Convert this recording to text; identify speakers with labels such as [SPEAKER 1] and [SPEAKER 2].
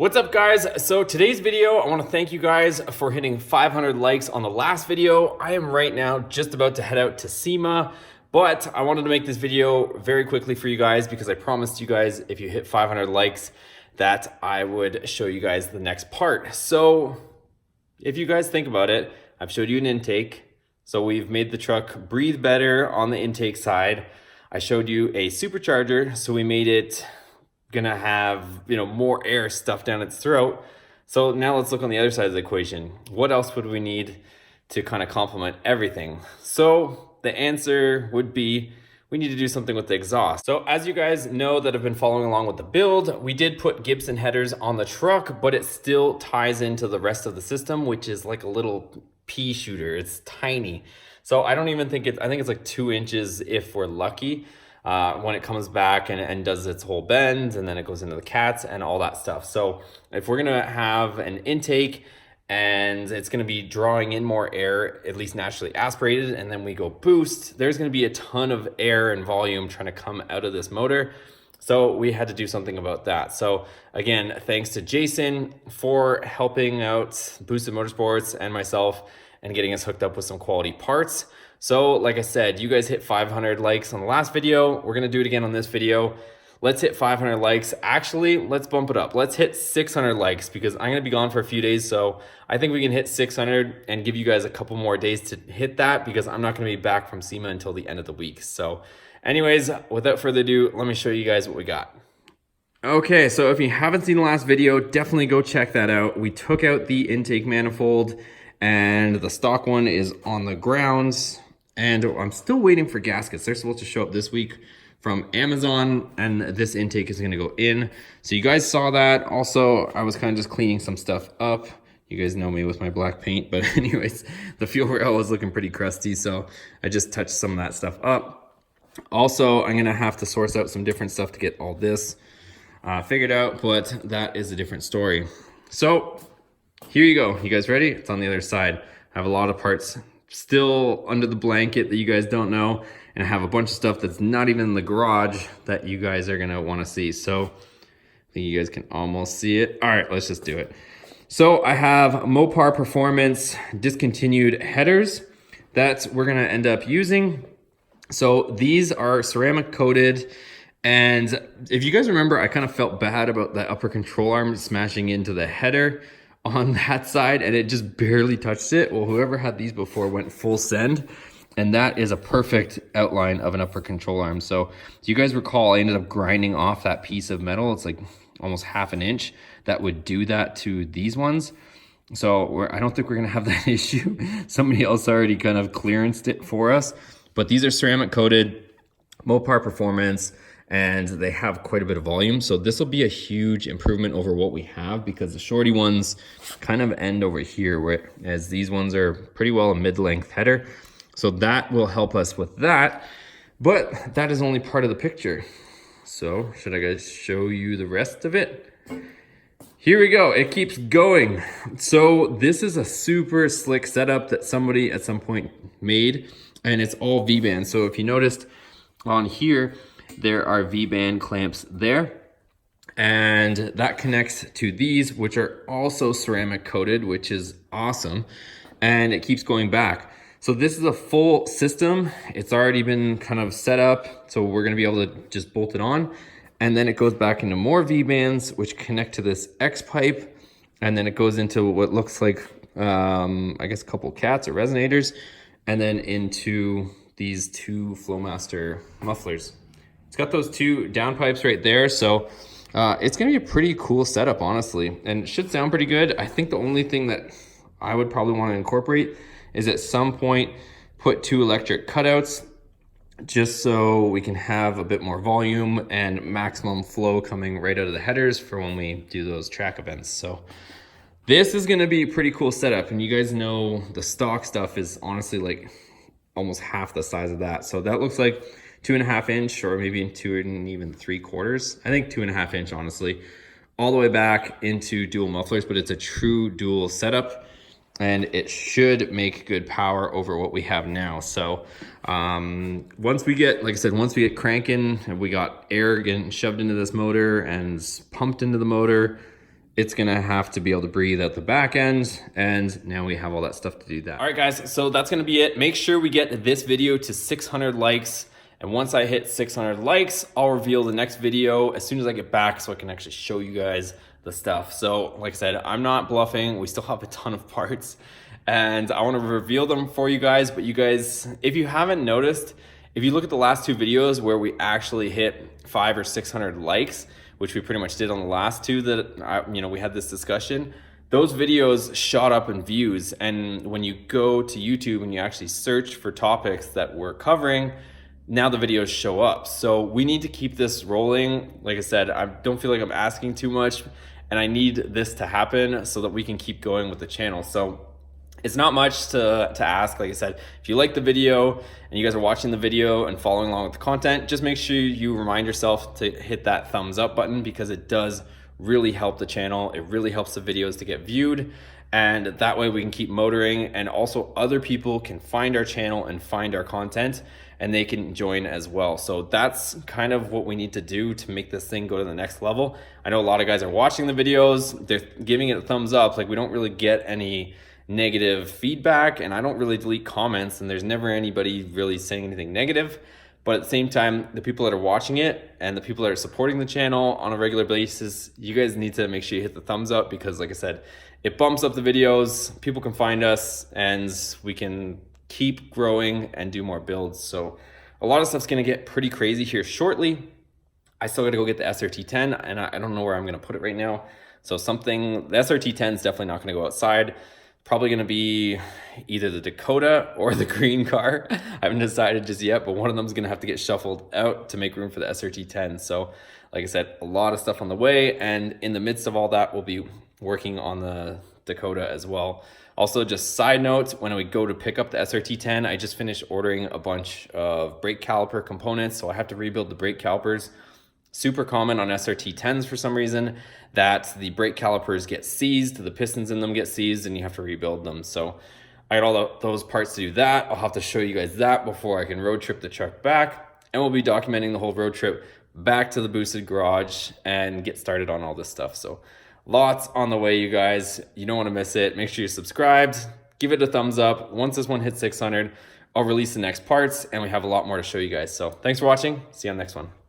[SPEAKER 1] What's up guys? So today's video, I want to thank you guys for hitting 500 likes on the last video. I am right now just about to head out to SEMA, but I wanted to make this video very quickly for you guys because I promised you guys if you hit 500 likes that I would show you guys the next part. So if you guys think about it, I've showed you an intake. So we've made the truck breathe better on the intake side. I showed you a supercharger, so we made it gonna have, more air stuffed down its throat. So now let's look on the other side of the equation. What else would we need to kind of complement everything? So the answer would be we need to do something with the exhaust. So as you guys know that have been following along with the build, we did put Gibson headers on the truck, but it still ties into the rest of the system, which is like a little pea shooter. It's tiny. So I don't even think I think it's like 2 inches if we're lucky. When it comes back and does its whole bend, and then it goes into the cats and all that stuff. So if we're gonna have an intake and it's gonna be drawing in more air, at least naturally aspirated, and then we go boost, there's gonna be a ton of air and volume trying to come out of this motor. So we had to do something about that. So again, thanks to Jason for helping out Boosted Motorsports and myself and getting us hooked up with some quality parts. So like I said, you guys hit 500 likes on the last video. We're gonna do it again on this video. Let's hit 500 likes. Actually, let's bump it up. Let's hit 600 likes because I'm gonna be gone for a few days. So I think we can hit 600 and give you guys a couple more days to hit that because I'm not gonna be back from SEMA until the end of the week. So anyways, without further ado, let me show you guys what we got. Okay, so if you haven't seen the last video, definitely go check that out. We took out the intake manifold and the stock one is on the ground. And I'm still waiting for gaskets. They're supposed to show up this week from Amazon, and this intake is gonna go in. So you guys saw that. Also, I was kind of just cleaning some stuff up. You guys know me with my black paint, but anyways, the fuel rail was looking pretty crusty, so I just touched some of that stuff up. Also, I'm gonna have to source out some different stuff to get all this figured out, but that is a different story. So here you go. You guys ready? It's on the other side. I have a lot of parts still under the blanket that you guys don't know, and I have a bunch of stuff that's not even in the garage that you guys are gonna want to see. So I think you guys can almost see it. All right, let's just do it. So I have Mopar Performance discontinued headers that we're gonna end up using. So these are ceramic coated, and if you guys remember, I kind of felt bad about the upper control arm smashing into the header on that side, and it just barely touched it. Well, whoever had these before went full send, and that is a perfect outline of an upper control arm. So do you guys recall I ended up grinding off that piece of metal? It's like almost ½ an inch that would do that to these ones. So I don't think we're gonna have that issue. Somebody else already kind of clearanced it for us, but these are ceramic coated Mopar Performance, and they have quite a bit of volume. So this will be a huge improvement over what we have because the shorty ones kind of end over here, whereas these ones are pretty well a mid-length header. So that will help us with that, but that is only part of the picture. So should I guys show you the rest of it? Here we go, it keeps going. So this is a super slick setup that somebody at some point made, and it's all V-band. So if you noticed on here, there are V-band clamps there, and that connects to these, which are also ceramic coated, which is awesome, and it keeps going back. So this is a full system. It's already been kind of set up, so we're gonna be able to just bolt it on, and then it goes back into more V-bands, which connect to this X pipe, and then it goes into what looks like, I guess a couple cats or resonators, and then into these 2 Flowmaster mufflers. It's got those 2 downpipes right there, so it's gonna be a pretty cool setup, honestly, and it should sound pretty good. I think the only thing that I would probably want to incorporate is at some point put 2 electric cutouts, just so we can have a bit more volume and maximum flow coming right out of the headers for when we do those track events. So this is gonna be a pretty cool setup, and you guys know the stock stuff is honestly like almost half the size of that. So that looks like 2.5 inch, or maybe 2.75. I think 2.5 inch, honestly, all the way back into dual mufflers, but it's a true dual setup, and it should make good power over what we have now. So once we get, like I said, once we get cranking and we got air getting shoved into this motor and pumped into the motor, it's gonna have to be able to breathe out the back end, and now we have all that stuff to do that. All right guys, so that's gonna be it. Make sure we get this video to 600 likes, and once I hit 600 likes, I'll reveal the next video as soon as I get back so I can actually show you guys the stuff. So like I said, I'm not bluffing. We still have a ton of parts and I wanna reveal them for you guys, but you guys, if you haven't noticed, if you look at the last two videos where we actually hit 500 or 600 likes, which we pretty much did on the last two that we had this discussion, those videos shot up in views. And when you go to YouTube and you actually search for topics that we're covering, now the videos show up. So we need to keep this rolling. Like I said, I don't feel like I'm asking too much, and I need this to happen so that we can keep going with the channel. So it's not much to ask. Like I said, if you like the video and you guys are watching the video and following along with the content, just make sure you remind yourself to hit that thumbs up button, because it does really help the channel. It really helps the videos to get viewed, and that way we can keep motoring, and also other people can find our channel and find our content, and they can join as well. So that's kind of what we need to do to make this thing go to the next level. I know a lot of guys are watching the videos, they're giving it a thumbs up. Like, we don't really get any negative feedback, and I don't really delete comments, and there's never anybody really saying anything negative. But at the same time, the people that are watching it and the people that are supporting the channel on a regular basis, you guys need to make sure you hit the thumbs up, because like I said, it bumps up the videos, people can find us, and we can keep growing and do more builds. So a lot of stuff's gonna get pretty crazy here shortly. I still gotta go get the SRT10, and I don't know where I'm gonna put it right now. So the SRT10 is definitely not gonna go outside. Probably gonna be either the Dakota or the green car. I haven't decided just yet, but one of them is gonna have to get shuffled out to make room for the SRT10. So like I said, a lot of stuff on the way, and in the midst of all that, we'll be working on the Dakota as well. Also, just side note, when we go to pick up the SRT10, I just finished ordering a bunch of brake caliper components, so I have to rebuild the brake calipers. Super common on SRT10s for some reason that the brake calipers get seized, the pistons in them get seized, and you have to rebuild them. So I got all those parts to do that. I'll have to show you guys that before I can road trip the truck back, and we'll be documenting the whole road trip back to the Boosted garage and get started on all this stuff. So lots on the way, you guys. You don't want to miss it. Make sure you're subscribed, give it a thumbs up. Once this one hits 600, I'll release the next parts, and we have a lot more to show you guys. So thanks for watching. See you on the next one.